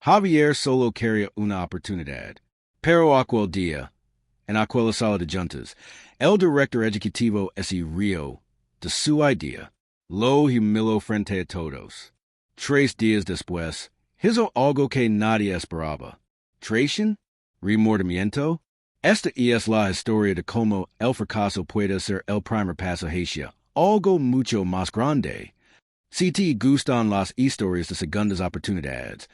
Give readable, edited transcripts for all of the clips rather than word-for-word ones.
Javier solo quería una oportunidad. Pero aquel día, en aquella sala de juntas, el director ejecutivo se rió de su idea. Lo humilló frente a todos. 3 días después, hizo algo que nadie esperaba. ¿Traición? ¿Remordimiento? Esta es la historia de cómo el fracaso puede ser el primer paso hacia algo mucho más grande. Si te gustan las historias de segundas oportunidades,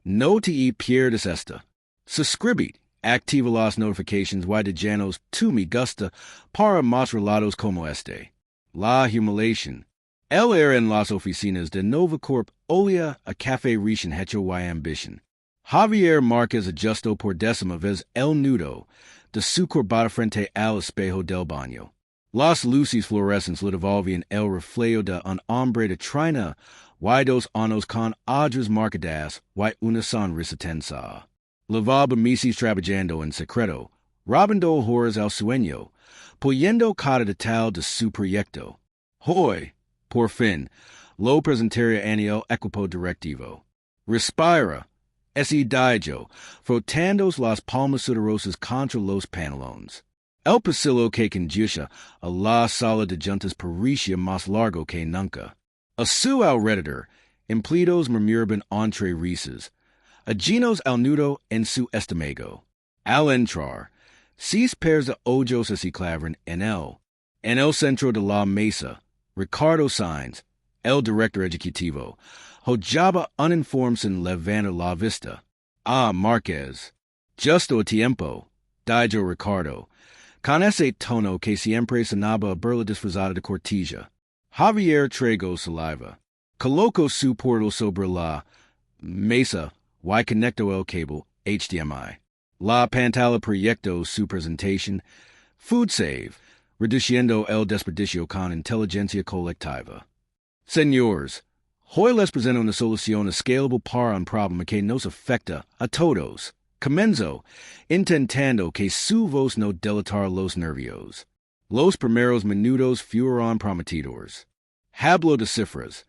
no te pierdas esta. Suscribid, activa las notifications y déjanos tu me gusta para más relatos como este. La humiliación. Él era en las oficinas de Nova Corp Olea a Café Recién Hecho y Ambition. Javier Márquez ajustó por 10ª vez el nudo de su corbata frente al espejo del baño. Las luces fluorescentes le devolvían el reflejo de un hombre de 30 y 2 años con ojos marcadas y una sonrisa tensa. Lavaba meses trabajando en secreto, robando horas al sueño, puliendo cada detalle de su proyecto. Hoy, por fin, lo presentaría en el equipo directivo. Respira, ese dijo, frotando las palmas sudorosas contra los pantalones. El pasillo que conduce a la sala de juntas parecía más largo que nunca. A su alrededor, empleados murmuraban entre risas, ajenos al nudo en su estómago. Al entrar, 6 pares de ojos se clavaron en él. En el centro de la mesa, Ricardo Sainz, el director ejecutivo, hojaba uninformed sin levantar la vista. Ah, Márquez. Justo a tiempo, dijo Ricardo, con ese tono que siempre sonaba a burla disfrazada de cortesía. Javier tragó saliva. Colocó su portal sobre la mesa y conectó el cable HDMI. La pantalla proyectó su presentación, Food Save, reduciendo el desperdicio con inteligencia colectiva. Señores, hoy les presento una solución scalable para un problema que nos afecta a todos. Comenzó, intentando que su voz no delatara los nervios. Los primeros minutos fueron prometedores. Hablo de cifras.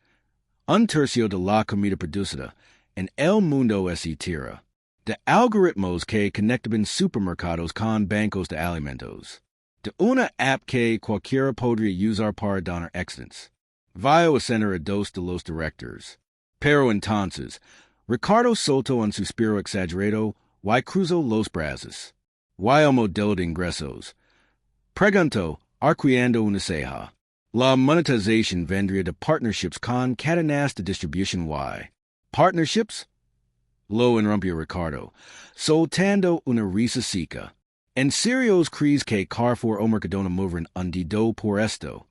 Un tercio de la comida producida en el mundo se tira. De algoritmos que conectan supermercados con bancos de alimentos. De una app que cualquiera podría usar para donar excedentes. Vaya a cenar a 2 de los directores. Pero entonces, Ricardo soltó un suspiro exagerado y cruzó los brazos. Y el modelo de ingresos. Preguntó, arqueando una ceja. La monetización vendría de partnerships con cadenas de distribución y. ¿Partnerships? Lo interrumpió Ricardo, soltando una risa seca. ¿En serio crees que Carrefour o Mercadona moverían un dedo por esto?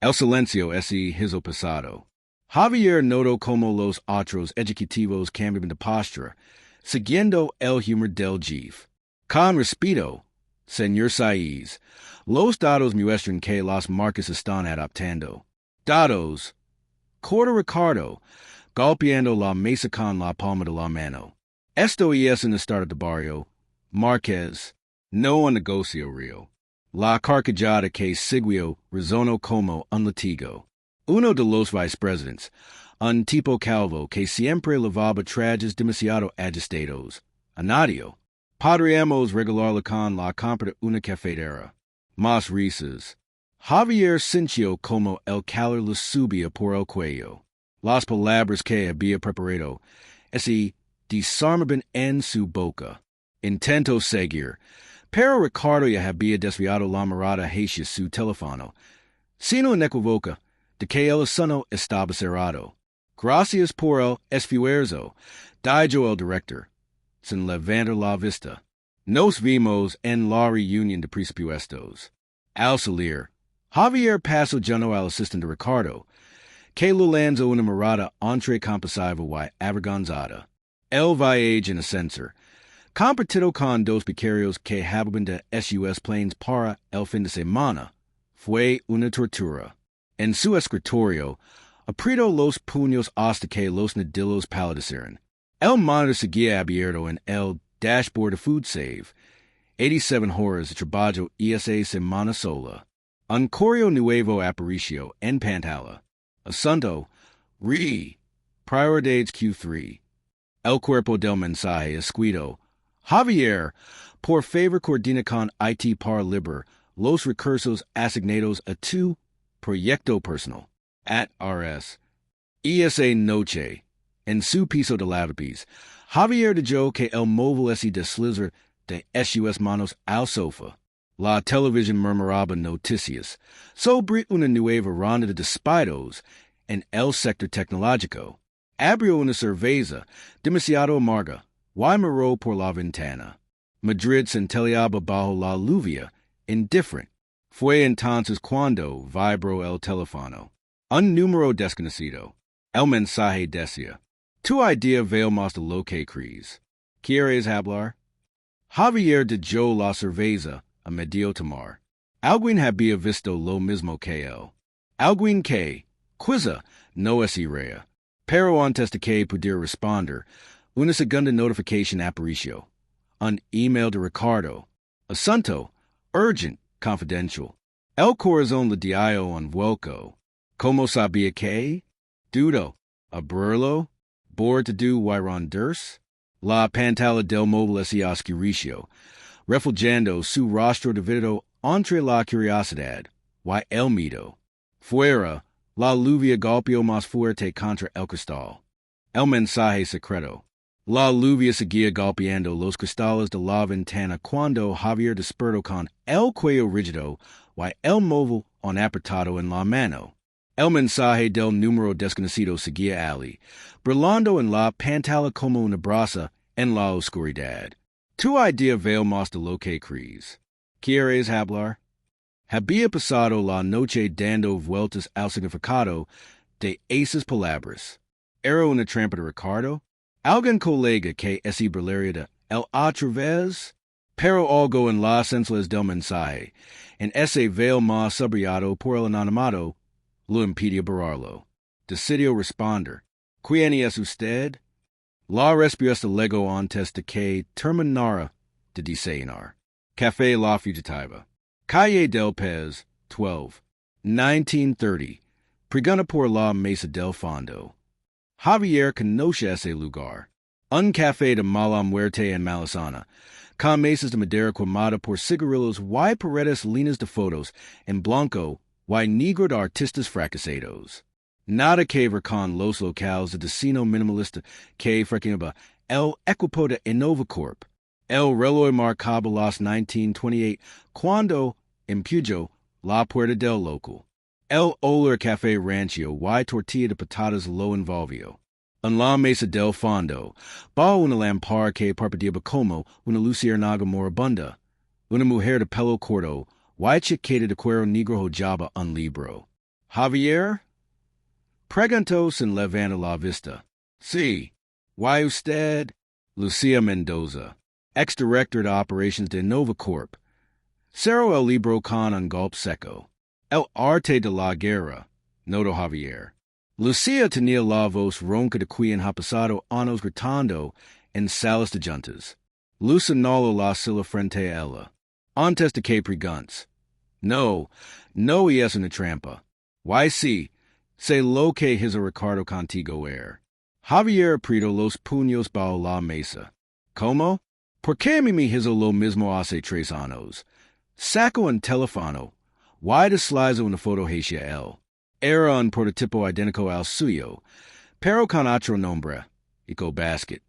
El silencio hizo pesado. Javier notó cómo los otros ejecutivos cambiaban de postura, siguiendo el humor del jefe. Con respeto, señor Saiz, los datos muestran que las marcas están adaptando. Datos. Corta Ricardo, golpeando la mesa con la palma de la mano. Esto es un estado de barrio, Márquez, no un negocio real. La carcajada que siguió resonó como un latigo. Uno de los vicepresidentes, un tipo calvo que siempre lavaba trajes demasiado ajustados. Anadio. Podríamos regalarle con la compra de una cafetera. Más risas. Javier sintió como el calor le subía por el cuello. Las palabras que había preparado se desarmaban en su boca. Intentó seguir, pero Ricardo ya había desviado la mirada hacia su teléfono. Sino inequívoca de que el asunto estaba cerrado. Gracias por el esfuerzo, dijo el director, sin levantar la vista. Nos vimos en la reunión de presupuestos. Al salir, Javier pasó junto al asistente de Ricardo, que lo lanzó una mirada entre compasiva y avergonzada. El viaje en ascensor, compartido con 2 becarios que hablaban de SUS planes para el fin de semana, fue una tortura. En su escritorio, apretó los puños hasta que los nudillos palidecieron. El monitor seguía abierto en el dashboard de Food Save. 87 horas de trabajo esa semana sola. Un correo nuevo apareció en pantalla. Asunto, prioridades Q3. El cuerpo del mensaje escrito. Javier, por favor coordina con IT par liber los recursos asignados a tu proyecto personal at RS. Esa noche, en su piso de lápiz, Javier dijo que el móvil ese deslizar de sus manos al sofá. La televisión murmuraba noticias sobre una nueva ronda de despidos en el sector tecnológico. Abrió una cerveza demasiado amarga. Y miró por la ventana. Madrid centelleaba bajo la lluvia, indifferent. Fue entonces cuando vibró el teléfono. Un número desconocido. El mensaje decía, tu idea veo más de lo que crees. ¿Quieres hablar? Javier dejó la cerveza a medio tomar. Alguien había visto lo mismo que él. Alguien que, quizá, no es rea. Pero antes de que pudiera responder, una segunda notification apareció. Un email de Ricardo. Asunto. Urgent. Confidential. El corazón le dio un vuelco. ¿Cómo sabía que? Dudo. A burló. Bor to do Wyronders. La pantalla del móvil se oscureció, reflejando su rostro dividido entre la curiosidad y el miedo. Fuera, la lluvia golpeó más fuerte contra el cristal. El mensaje secreto. La lluvia seguía golpeando los cristales de la ventana cuando Javier despertó con el cuello rígido y el móvil aún apretado en la mano. El mensaje del número desconocido seguía allí, brillando en la pantalla como una brasa en la oscuridad. Tu idea veo más de lo que crees. ¿Quieres hablar? Había pasado la noche dando vueltas al significado de esas palabras. ¿Era una trampa de Ricardo? ¿Algún colega que es burlaría de el otra vez? Pero algo en las sencillas del mensaje, en ese veil más subrayado por el anonimato, lo impidió borrarlo. Decidió responder. ¿Quién es usted? La respuesta llegó antes de que terminara de desayunar. Café La Fugitiva. Calle del Pez, 12, 1930. Pregona por la mesa del fondo. Javier conoce ese lugar. Un café de mala muerte en Malesana, con mesas de madera quemada por cigarrillos y paredes líneas de fotos en blanco y negro de artistas fracasados. Nada que ver con los locales de destino minimalista que frecuentaba el equipo de Innovacorp. El reloj marcaba las 1928 cuando empujó la puerta del local. El olor café rancio y tortilla de patatas lo envolvió. En la mesa del fondo, bajo una lámpara que parpadeaba como una luciérnaga moribunda, una mujer de pelo corto y chiquita de cuero negro hojaba un libro. ¿Javier? Preguntó sin levantar la vista. Sí. ¿Y usted? Lucía Mendoza, ex-director de operations de Novacorp. Cerró el libro con un golpe seco. El arte de la guerra, notó Javier. Lucía tenía la voz ronca de quien ha pasado años gritando en salas de juntas. Luz señaló la silla frente a ella. Antes de que preguntes. No es una trampa. Y sí, sé lo que hizo Ricardo contigo Javier apretó los puños bajo la mesa. ¿Cómo? ¿Por qué me hizo lo mismo hace 3 años? Sacó un teléfono. Y desliza una foto hacia él. Era un prototipo idéntico al suyo, pero con otro nombre, Eco Basket.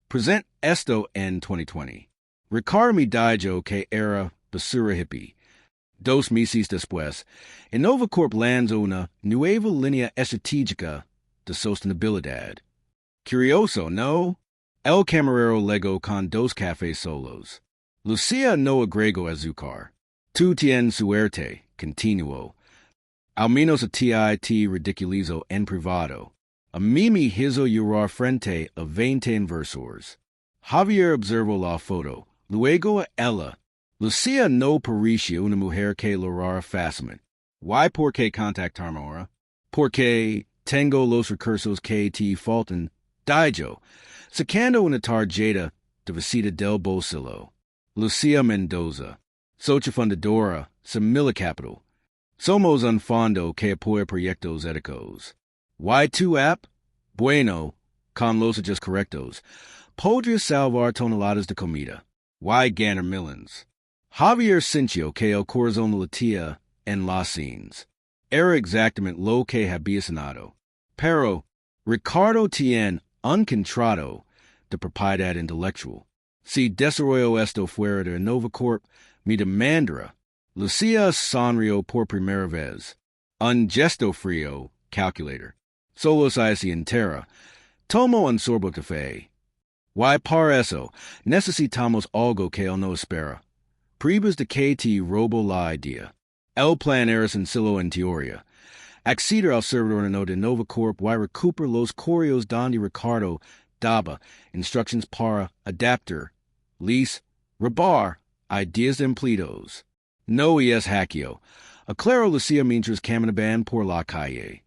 Present esto en 2020. Ricardo me dijo que era basura hippie. 2 meses después, Innovacorp lanzó una nueva línea estratégica de sostenibilidad. Curioso, ¿no? El camarero legó con 2 cafés solos. Lucía no agregó azúcar. Tú tienes suerte, continuó. Al menos a ti te ridiculizo en privado. A mí me hizo llorar frente a 20 inversores. Javier observó la foto, luego a ella. Lucía no parecía una mujer que lograra fácilmente. ¿Y por qué contactarme ahora? Porque tengo los recursos que te faltan, dijo, sacando una tarjeta de visita del bolsillo. Lucía Mendoza, socia fundadora, Semilla Capital. Somos un fondo que apoya proyectos éticos. ¿Y tu app? Bueno, con los hechos correctos, podría salvar toneladas de comida. Y ganar millions. Javier Cincio que el corazón latía en las scenes. Era exactamente lo que había sonado. Pero Ricardo tiene un contrato de propiedad intelectual. Si desarrollo esto fuera de Nova Corp, mi demandera. Lucia sonrió por primera vez. Un gesto frío, calculator. Solo si se entera. Tomo un sorbo café. Y para eso, necesitamos algo que él no espera. Pruebas de que te robo la idea. El plan era sencillo en teoría. Acceder al servidor no de Nova Corp y recuperar los correos donde Ricardo daba instructions para adapter, lease, robar ideas de empleados. No es hackeo. Aclaro Lucia mientras caminaban por la calle.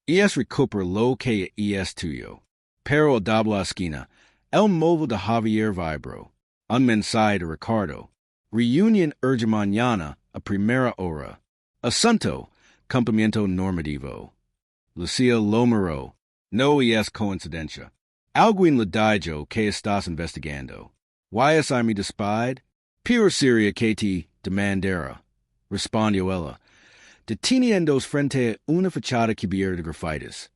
Es recupera lo que es tuyo. Pero al doblar la esquina, el móvil de Javier vibró. Un mensaje de Ricardo. Reunión urge mañana a primera hora. Asunto, cumplimiento normativo. Lucia lo miró. No es coincidencia. Alguien le dijo que estás investigando. ¿Y es mi despide? Pura seria que te demandera. Respondió ella, deteniéndose frente a una fachada cubierta de grafitis.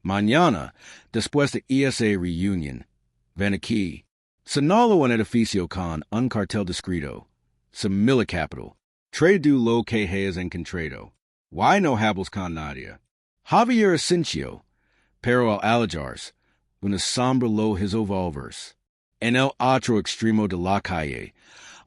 Mañana, después de esa reunión, ven aquí. Señaló un edificio con un cartel descrito. Semilla Capital. Trade lo que hayas encontrado. Why no hables con nadie? Javier Cincio. Pero al alejarse, una sombra lo hizo volverse. En el otro extremo de la calle,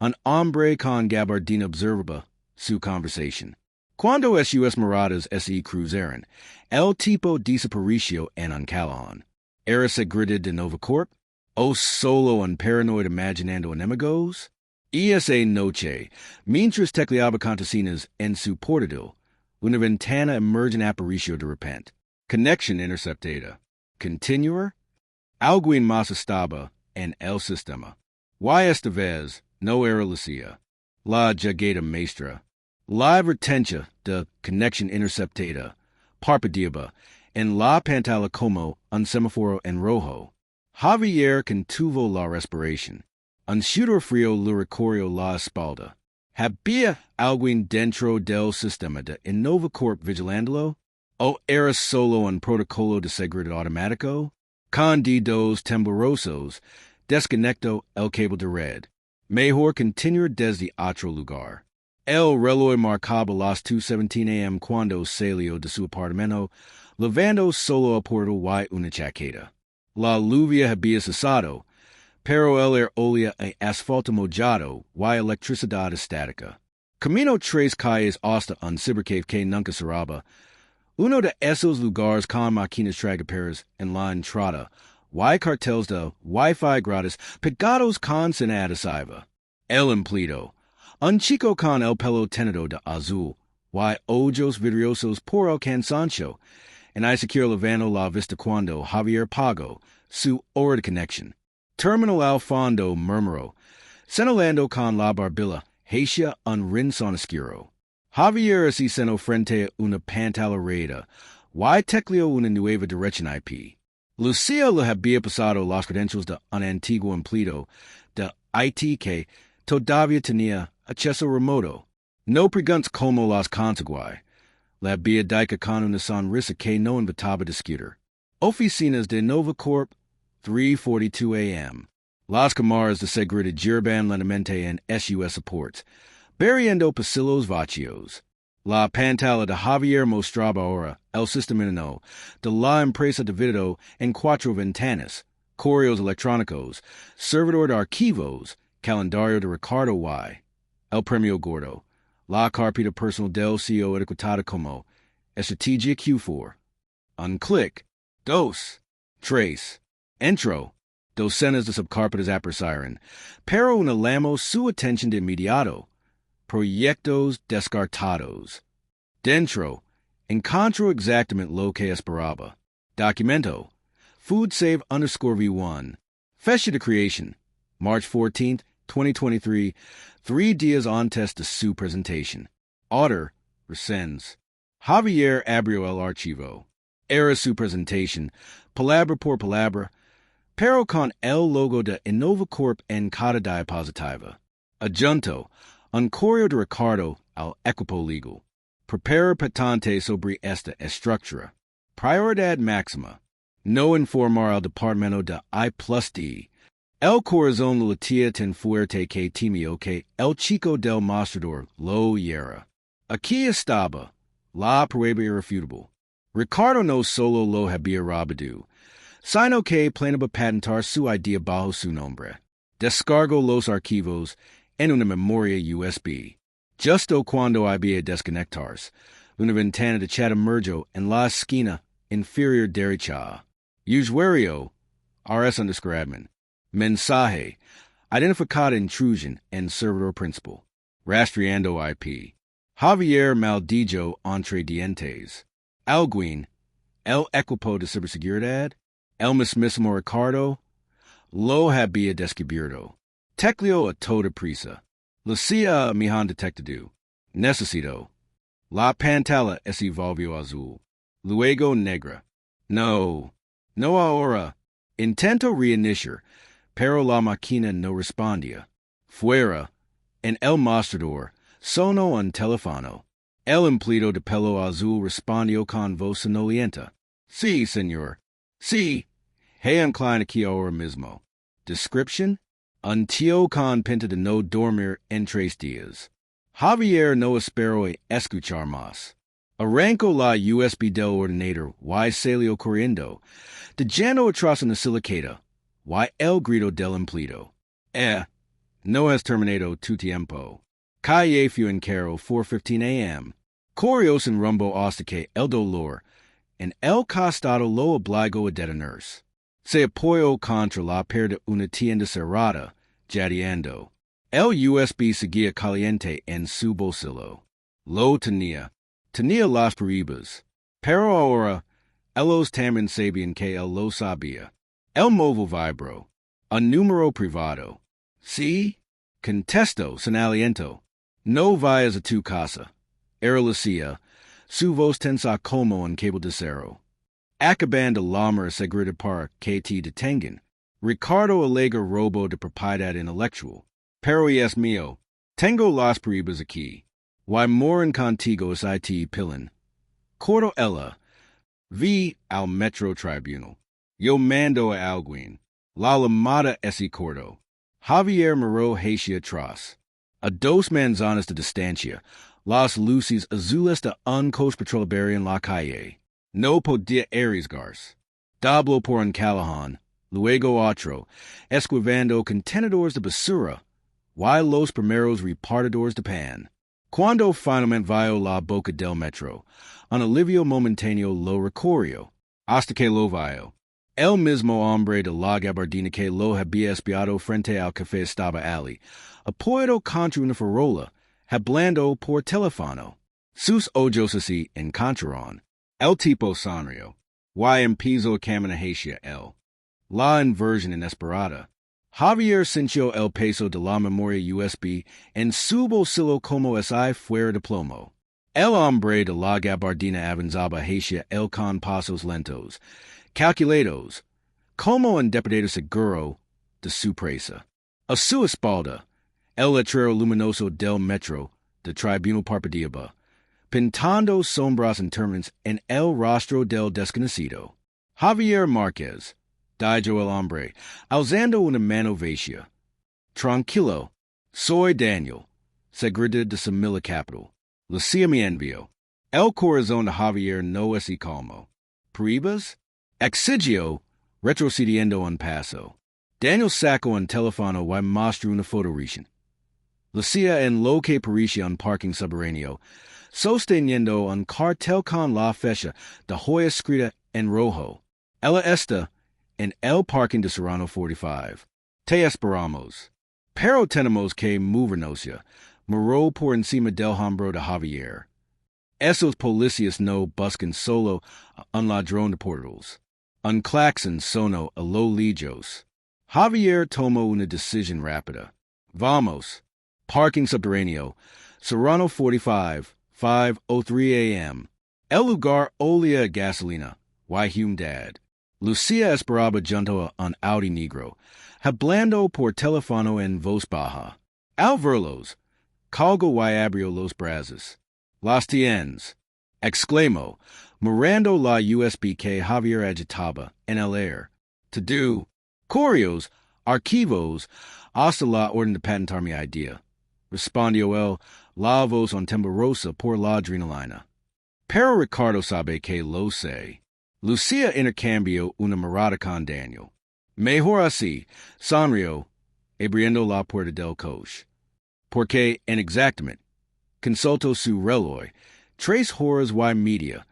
un hombre con gabardina observaba su conversación. Cuando sus miradas se cruzaron, el tipo desapareció en un callejón. ¿Era secreto de Nova Corp? ¿O solo un paranoid imaginando enemigos? Esa noche, mientras tecleaba contraseñas en su portátil, una ventana emergente apareció de repente. Connection interceptada. Continuar? Alguien más estaba en el sistema. Y esta vez no era Lucia. La llegada maestra. La advertencia de connection interceptada parpadeaba en la pantalla como un semáforo en rojo. Javier contuvo la respiración. Un sudor frío le recorrió la espalda. ¿Había alguien dentro del sistema de Nova Corp vigilándolo? ¿O era solo un protocolo de seguridad automático? Con dedos temblorosos, desconectó el cable de red. Mejor continuar desde otro lugar. El reloj marcaba las 2:17 a.m. cuando salió de su apartamento, levando solo el portal y una chaqueta. La lluvia había cesado, pero el aire olía a asfalto mojado y electricidad estática. Camino 3 calles hasta un cybercave que nunca cerraba, uno de esos lugares con máquinas tragaperras en la entrada, y carteles de Wi-Fi gratis pegados con señal adhesiva. El empleado, un chico con el pelo teñido de azul, y ojos vidriosos por el cansancio, en secure levando la vista cuando Javier pagó su hora de conexión. Terminal al fondo murmuró, señalando con la barbilla hacia un rincón oscuro. Javier se sentó frente a una pantalla reda, y tecleó una nueva dirección IP. Lucia le había pasado las credentials de un antiguo empleado de IT que todavía tenía acceso remoto. No preguntes cómo las conseguí. Le había dicho con una sonrisa que no invitaba a discutir. Oficinas de Nova Corp, 3:42 a.m. Las cámaras de seguridad giraban lentamente en SUS supports, barriendo pasillos vacíos. La pantalla de Javier mostraba ahora el sistema de la empresa dividido en 4 ventanas, correos electrónicos, servidor de archivos, calendario de Ricardo Y, el premio gordo, la carpeta personal del CEO etiquetada como Estrategia Q4. Un clic, dos, tres, entro, docenas de subcarpetas aparecieron, pero una llamó su atención de inmediato. Proyectos descartados. Dentro, encontró exactamente lo que esperaba. Documento, foodsave_v1. Fecha de creación, March 14th, 2023, 3 días antes de su presentación. Autor, Resens. Javier abrió el archivo. Era su presentación, palabra por palabra, pero con el logo de Innovacorp en cada diapositiva. Adjunto, un correo de Ricardo al equipo legal. Prepara patente sobre esta estructura. Prioridad máxima. No informar al departamento de I+D. El corazón latia tan fuerte que temio que el chico del mostrador lo hiera. Aquí estaba la prueba irrefutable. Ricardo no solo lo había robado, sino que planeaba patentar su idea bajo su nombre. Descargó los archivos en una memoria USB. Justo cuando había desconectarse, una ventana de chat emergió en la esquina inferior derecha. Usuario, RS_admin. Mensaje, identificada intrusion en servidor principal. Rastreando IP. Javier Maldillo entre dientes. Alguien, el equipo de ciberseguridad, el mismísimo Ricardo, lo había descubierto. Tecleo a toda prisa. Lucia me han detectado. Necesito. La pantalla se volvió azul. Luego negra. No ahora. Intento reiniciar, pero la máquina no respondía. Fuera, en el mostrador, sonó un teléfono. El empleado de pelo azul respondió con voz sonolienta. Sí, señor. Sí. He incline aquí ahora mismo. Description? Un tío con pinta de no dormir en 3 días. Javier no esperó a escuchar más. Arrancó la USB del ordenador y salió corriendo, dejando atrás una silicata, y el grito del empleado. No has terminado tu tiempo. Calle fue en carro 4:15 a.m. Corrió sin rumbo hasta que el dolor en el costado lo obligó a detenerse. Se apoyó contra la pared de una tienda cerrada, jadeando. El USB seguía caliente en su bolsillo. Lo tenía las pruebas. Pero ahora, ellos también sabían que él lo sabía. El móvil vibró. Un número privado. Sí? Contestó sin aliento. No vayas a tu casa. Era Lucia. Su voz tensa como un cable de acero. Acabando la seguridad para que te detengan. Ricardo alega robo de propiedad intelectual. Pero es mío. Tengo las pruebas aquí. Y moran contigo si te pillan. Corto ella. Vi al Metro Tribunal. Yo mando a alguien. La llamada ese corto. Javier miró hacia atrás. A 2 manzanas de distancia, las luces azules de un coche petrolero en la calle. No podía arriesgarse. Dobló por un callejón, luego otro, esquivando contenedores de basura, y los primeros repartidores de pan. Cuando finalmente vio la boca del metro, un alivio momentáneo lo recorrió, hasta que lo vio. El mismo hombre de la gabardina que lo había espiado frente al café estaba allí, apoyado contra una farola, hablando por teléfono. Sus ojos se encontraron. El tipo sonrió, y empezó a caminar hacia él. La inversión inesperada. Javier sintió el peso de la memoria USB en su bolsillo como si fuera de plomo. El hombre de la gabardina avanzaba hacia él con pasos lentos, calculados, como un deputado seguro de su presa. A su espalda, el letrero luminoso del metro de tribunal parpadeaba, pintando sombras interminables en el rostro del desconocido. Javier Márquez, dijo el hombre, alzando una mano vacía. Tranquilo, soy Daniel, secretario de Semilla Capital. Lucia me envió. El corazón de Javier no es calmo. ¿Pruebas? Exigió, retrocediendo un paso. Daniel sacó un teléfono y mostró una fotografía. Lucia en lo que parecía un parking subterráneo, sosteniendo un cartel con la fecha de joya escrita en rojo. Ella está en el parking de Serrano 45. Te esperamos. Pero tenemos que movernos ya. Miró por encima del hombro de Javier. Esos policías no buscan solo a un ladrón de portals. Un claxon sonó a lo lejos. Javier tomó una decisión rápida. Vamos. Parking subterráneo. Serrano 45, 5:03 a.m. El lugar olía a gasolina. Y humedad. Lucia esperaba junto a un Audi negro, hablando por teléfono en voz baja. Al verlos, colgo y abrió los brazos. Las tiendas, exclamó, mirando la USB que Javier agitaba en el aire. To do, correos, archivos, hasta la orden de patentar mi idea. Respondió él, la voz en temblorosa por la adrenalina. Pero Ricardo sabe que lo sé. Lucia intercambió una mirada con Daniel. Mejor así, sonrió, abriendo la puerta del coche. Porque, en exactamente, consultó su reloj, 3 horas y media.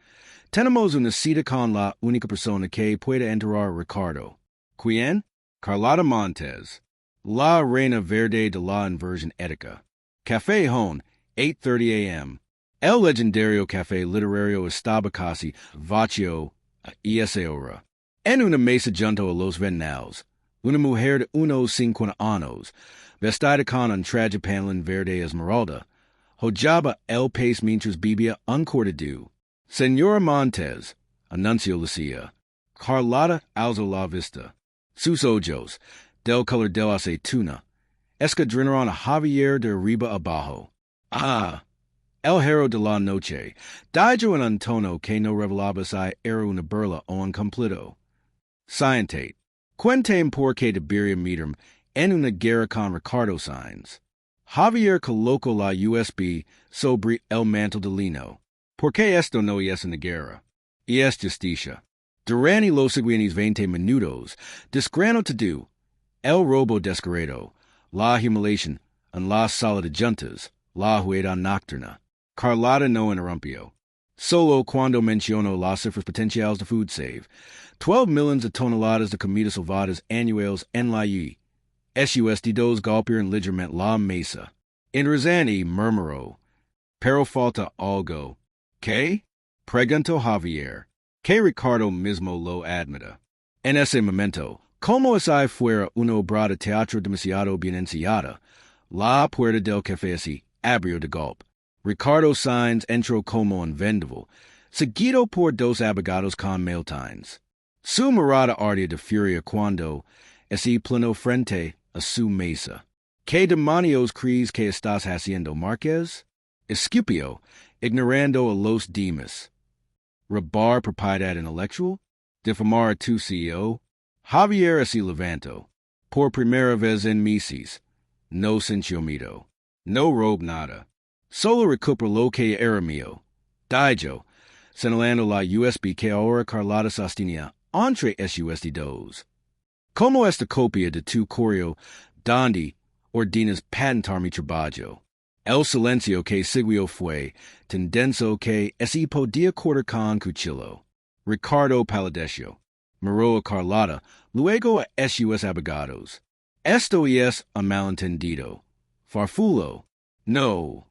Tenemos una cita con la única persona que puede enterrar a Ricardo. ¿Quién? Carlota Montes, la reina verde de la inversión ética. Café Hon, 8:30 a.m. El legendario café literario estaba casi vacío a esa hora. En una mesa junto a los ventanales, una mujer de unos 50 años, vestida con un traje pantalón verde esmeralda, hojaba el país mientras bebía un cortadú. Señora Montes, anunció Lucia. Carlota alzó la vista. Sus ojos, del color de la aceituna, escudriñaron a Javier de arriba abajo. Ah, el hero de la noche, dijo en un tono que no revelaba si era una burla o un cumplido. Scientate, cuéntame por qué debería meterme en una guerra con Ricardo Sainz. Javier colocó la USB sobre el mantel de lino. ¿Por qué esto no es una guerra? Y es justicia. Durante los siguientes 20 minutos, desgrano todo, el robo descarado, la humiliación en la sala de juntas, la juega nocturna. Carlota no interrumpió. Solo cuando mencionó las cifras potenciales de food save, 12 millones de toneladas de comidas salvadas anuales en la UE. SUSD2 golpearon ligeramente la mesa. Indrazani murmuró. Pero falta algo. ¿Qué? Preguntó Javier. Que Ricardo mismo lo admita. En ese momento, como si fuera una obra de teatro demasiado bien ensayada, la puerta del café se abrió de golpe. Ricardo Sainz entró como un vendedor, seguido por 2 abogados con maletines. Su mirada ardía de furia cuando se plano frente a su mesa. ¿Qué demonios crees que estás haciendo, Marquez? Escupió, ignorando a los demás. Robar propiedad intelectual? Difamar a tu CEO? Javier se levantó. Por primera vez en meses. No sintió miedo. No robo nada. Solo recuperó lo que era mío. Dijo, señalando la USB que ahora Carlota sostenía entre SUSD2. Como esta copia de tu correo donde ordenas patentar mi trabajo. El silencio que siguió fue tan denso que se podía cortar con cuchillo. Ricardo palideció. Miró a Carlota, luego a SUS abogados. Esto es un malentendido. Farfulo. No.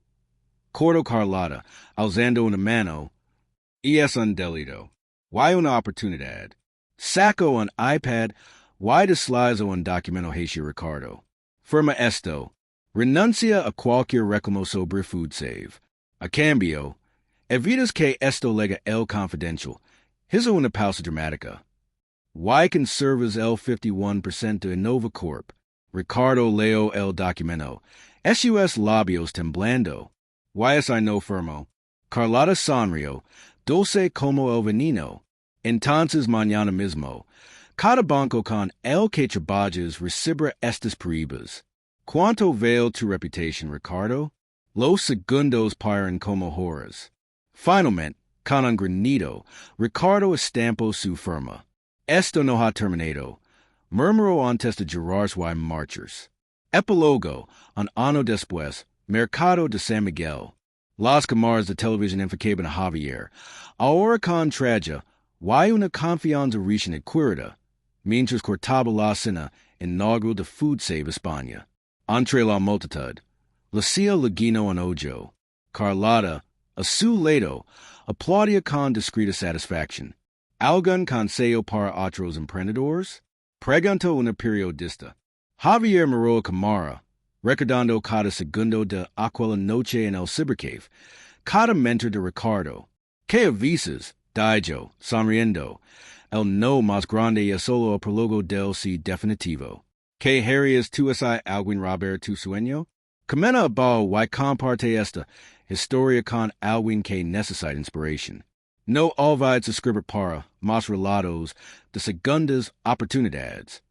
Cortó Carlota, alzando una mano. Es un delito. Why una oportunidad. Saco un iPad. Why deslizo un documento hacia Ricardo. Firma esto. Renuncia a cualquier reclamo sobre food save. A cambio, evitas que esto lega el confidencial. Hizo una pausa dramática. Why conservas el 51% de Nova Corp? Ricardo leo el documento. SUS labios temblando. Why es I no firmo? Carlota sonrió, dulce como el veneno. Entonces mañana mismo, cada banco con el que trabajas recibirá estas peribas. ¿Cuánto vale tu reputación, Ricardo? Los segundos paran como horas. Finalmente, con un granido, Ricardo estampó su firma. Esto no ha terminado. Murmuró antes de girarse y marchas. Epílogo, un año después, Mercado de San Miguel. Las cámaras de televisión enfocaban a Javier. Ahora con traje, y una confianza recién adquirida, mientras cortaba la cena inaugural de Food Save España. Entre la multitud, Lucia le guiñó un ojo. Carlota, a su lado, aplaudía con discreta satisfacción. ¿Algún consejo para otros emprendedores? Preguntó una periodista. Javier miró a cámara, recordando cada segundo de aquella noche en el cybercave, cada mentor de Ricardo. ¿Qué avisas? Dijo, sonriendo. el no más grande y solo el prólogo del sí definitivo. Que Harrius tu esi alguien Robert tu sueño? Comena bao y comparte esta historia con alguien que necesita inspiration. No olvides escribir para más relatos de segundas oportunidades.